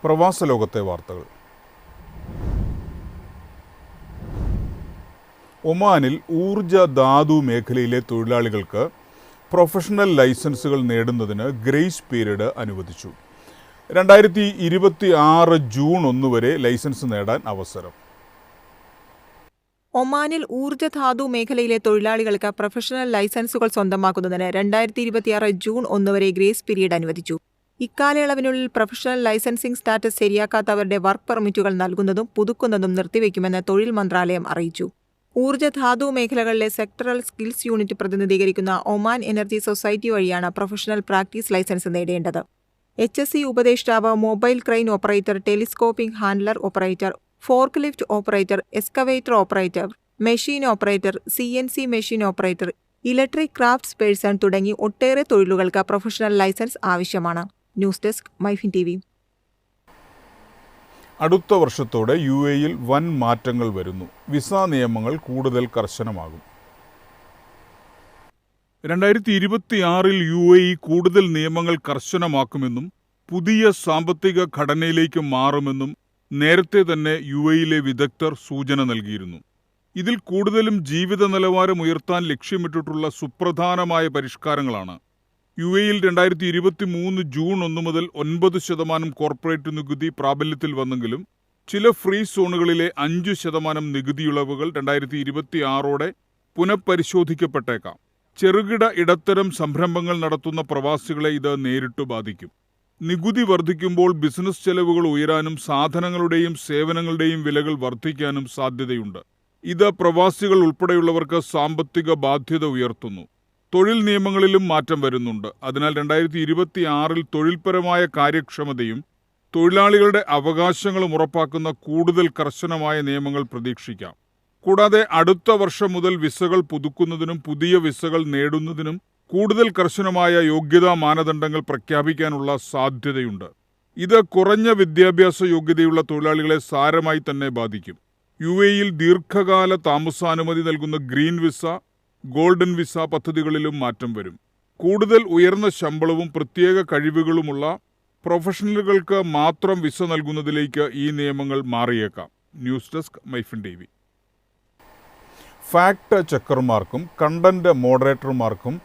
പ്രവാസ ലോകത്തെ വാർത്തകൾ. ഒമാനിൽ ഊർജ ധാതു മേഖലയിലെ തൊഴിലാളികൾക്ക് പ്രൊഫഷണൽ ലൈസൻസുകൾ നേടുന്നതിന് ഗ്രേസ് പീരീഡ് അനുവദിച്ചു. 2026 ജൂൺ 1 വരെ ലൈസൻസ് നേടാൻ അവസരം. ഒമാനിൽ ഊർജ്ജധാതു മേഖലയിലെ തൊഴിലാളികൾക്ക് പ്രൊഫഷണൽ ലൈസൻസുകൾ സ്വന്തമാക്കുന്നതിന് 2026 ജൂൺ 1 വരെ ഗ്രേസ് പീരീഡ് അനുവദിച്ചു. ഇക്കാലയളവിനുള്ളിൽ പ്രൊഫഷണൽ ലൈസൻസിംഗ് സ്റ്റാറ്റസ് ശരിയാക്കാത്തവരുടെ വർക്ക് പെർമിറ്റുകൾ നൽകുന്നതും പുതുക്കുന്നതും നിർത്തിവെക്കുമെന്ന് തൊഴിൽ മന്ത്രാലയം അറിയിച്ചു. ഊർജ്ജധാതു മേഖലകളിലെ സെക്ടറൽ സ്കിൽസ് യൂണിറ്റ് പ്രതിനിധീകരിക്കുന്ന ഒമാൻ എനർജി സൊസൈറ്റി വഴിയാണ് പ്രൊഫഷണൽ പ്രാക്ടീസ് ലൈസൻസ് നേടേണ്ടത്. HSE ഉപദേഷ്ടാവ്, mobile crane operator, telescoping handler operator, fork lift operator, excavator operator, machine operator, CNC machine operator, electric crafts person തുടങ്ങി ഒട്ടേറെ തൊഴിലുകൾക്ക് പ്രൊഫഷണൽ ലൈസൻസ് ആവശ്യമാണ്. News desk Myfin TV. അടുത്ത വർഷത്തോടെ UAE-യിൽ വൻ മാറ്റങ്ങൾ വരുന്നു. വിസ നിയമങ്ങൾ കൂടുതൽ കർശനമാകും. 2026 UAE കൂടുതൽ നിയമങ്ങൾ കർശനമാക്കുമെന്നും പുതിയ സാമ്പത്തിക ഘടനയിലേക്ക് മാറുമെന്നും നേരത്തെ തന്നെ UAE-ലെ വിദഗ്ധർ സൂചന നൽകിയിരുന്നു. ഇതിൽ കൂടുതലും ജീവിത നിലവാരം ഉയർത്താൻ ലക്ഷ്യമിട്ടിട്ടുള്ള സുപ്രധാനമായ പരിഷ്കാരങ്ങളാണ്. UAE-യിൽ 2023 ജൂൺ 1 മുതൽ 9% കോർപ്പറേറ്റ് നികുതി പ്രാബല്യത്തിൽ വന്നെങ്കിലും ചില ഫ്രീ സോണുകളിലെ 5% നികുതിയിളവുകൾ 2026 പുനഃപരിശോധിക്കപ്പെട്ടേക്കാം. ചെറുകിട ഇടത്തരം സംരംഭങ്ങൾ നടത്തുന്ന പ്രവാസികളെ ഇത് നേരിട്ട് ബാധിക്കും. നികുതി വർദ്ധിക്കുമ്പോൾ ബിസിനസ് ചെലവുകൾ ഉയരാനും സാധനങ്ങളുടെയും സേവനങ്ങളുടെയും വിലകൾ വർദ്ധിക്കാനും സാധ്യതയുണ്ട്. ഇത് പ്രവാസികൾ ഉൾപ്പെടെയുള്ളവർക്ക് സാമ്പത്തിക ബാധ്യത ഉയർത്തുന്നു. തൊഴിൽ നിയമങ്ങളിലും മാറ്റം വരുന്നുണ്ട്. അതിനാൽ 2026 തൊഴിൽപരമായ കാര്യക്ഷമതയും തൊഴിലാളികളുടെ അവകാശങ്ങളും ഉറപ്പാക്കുന്ന കൂടുതൽ കർശനമായ നിയമങ്ങൾ പ്രതീക്ഷിക്കാം. കൂടാതെ അടുത്ത വർഷം മുതൽ വിസകൾ പുതുക്കുന്നതിനും പുതിയ വിസകൾ നേടുന്നതിനും കൂടുതൽ കർശനമായ യോഗ്യതാ മാനദണ്ഡങ്ങൾ പ്രഖ്യാപിക്കാനുള്ള സാധ്യതയുണ്ട്. ഇത് കുറഞ്ഞ വിദ്യാഭ്യാസ യോഗ്യതയുള്ള തൊഴിലാളികളെ സാരമായി തന്നെ ബാധിക്കും. UAE-യിൽ ദീർഘകാല താമസാനുമതി നൽകുന്ന ഗ്രീൻ വിസ, ഗോൾഡൻ വിസ പദ്ധതികളിലും മാറ്റം വരും. കൂടുതൽ ഉയർന്ന ശമ്പളവും പ്രത്യേക കഴിവുകളുമുള്ള പ്രൊഫഷണലുകൾക്ക് മാത്രം വിസ നൽകുന്നതിലേക്ക് ഈ നിയമങ്ങൾ മാറിയേക്കാം. News desk Myfin TV. Fact ചെക്കർമാർക്കും കണ്ടന്റ് മോഡറേറ്റർമാർക്കും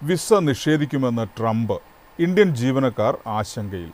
വിസ നിഷേധിക്കുമെന്ന് ട്രംപ്. ഇന്ത്യൻ ജീവനക്കാർ ആശങ്കയിൽ.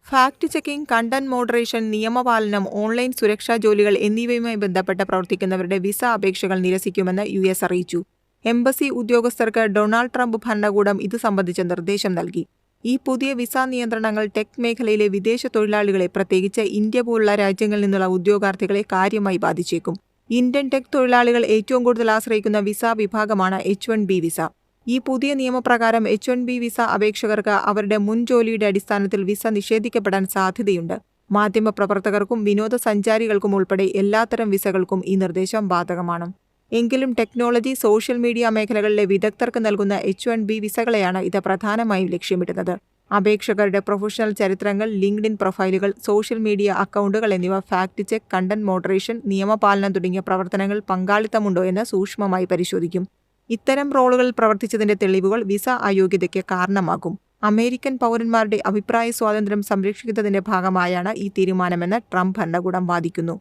ഫാക്ട് ചെക്കിംഗ്, കണ്ടന്റ് മോഡറേഷൻ, നിയമപാലനം, ഓൺലൈൻ സുരക്ഷാ ജോലികൾ എന്നിവയുമായി ബന്ധപ്പെട്ട് പ്രവർത്തിക്കുന്നവരുടെ വിസ അപേക്ഷകൾ നിരസിക്കുമെന്ന് US അറിയിച്ചു. എംബസി ഉദ്യോഗസ്ഥർക്ക് ഡൊണാൾഡ് ട്രംപ് ഭരണകൂടം ഇത് സംബന്ധിച്ച നിർദ്ദേശം നൽകി. ഈ പുതിയ വിസ നിയന്ത്രണങ്ങൾ ടെക് മേഖലയിലെ വിദേശ തൊഴിലാളികളെ, പ്രത്യേകിച്ച് ഇന്ത്യ പോലുള്ള രാജ്യങ്ങളിൽ നിന്നുള്ള ഉദ്യോഗാർത്ഥികളെ കാര്യമായി ബാധിച്ചേക്കും. ഇന്ത്യൻ ടെക് തൊഴിലാളികൾ ഏറ്റവും കൂടുതൽ ആശ്രയിക്കുന്ന വിസ വിഭാഗമാണ് H1B വിസ. ഈ പുതിയ നിയമപ്രകാരം H1B വിസ അപേക്ഷകർക്ക് അവരുടെ മുൻ ജോലിയുടെ അടിസ്ഥാനത്തിൽ വിസ നിഷേധിക്കപ്പെടാൻ സാധ്യതയുണ്ട്. മാധ്യമപ്രവർത്തകർക്കും വിനോദസഞ്ചാരികൾക്കും ഉൾപ്പെടെ എല്ലാത്തരം വിസകൾക്കും ഈ നിർദ്ദേശം ബാധകമാണ്. എങ്കിലും ടെക്നോളജി, സോഷ്യൽ മീഡിയ മേഖലകളിലെ വിദഗ്ധർക്ക് നൽകുന്ന H1B വിസകളെയാണ് ഇത് പ്രധാനമായും ലക്ഷ്യമിടുന്നത്. അപേക്ഷകരുടെ പ്രൊഫഷണൽ ചരിത്രങ്ങൾ, ലിങ്ക്ഡിൻ പ്രൊഫൈലുകൾ, സോഷ്യൽ മീഡിയ അക്കൗണ്ടുകൾ എന്നിവ ഫാക്ട് ചെക്ക്, കണ്ടന്റ് മോഡറേഷൻ, നിയമപാലനം തുടങ്ങിയ പ്രവർത്തനങ്ങൾ പങ്കാളിത്തമുണ്ടോ എന്ന് സൂക്ഷ്മമായി പരിശോധിക്കും. ഇത്തരം റോളുകളിൽ പ്രവർത്തിച്ചതിന്റെ തെളിവുകൾ വിസ അയോഗ്യതയ്ക്ക് കാരണമാകും. അമേരിക്കൻ പൗരന്മാരുടെ അഭിപ്രായ സ്വാതന്ത്ര്യം സംരക്ഷിക്കുന്നതിന്റെ ഭാഗമായാണ് ഈ തീരുമാനമെന്ന് ട്രംപ് ഭരണകൂടം വാദിക്കുന്നു.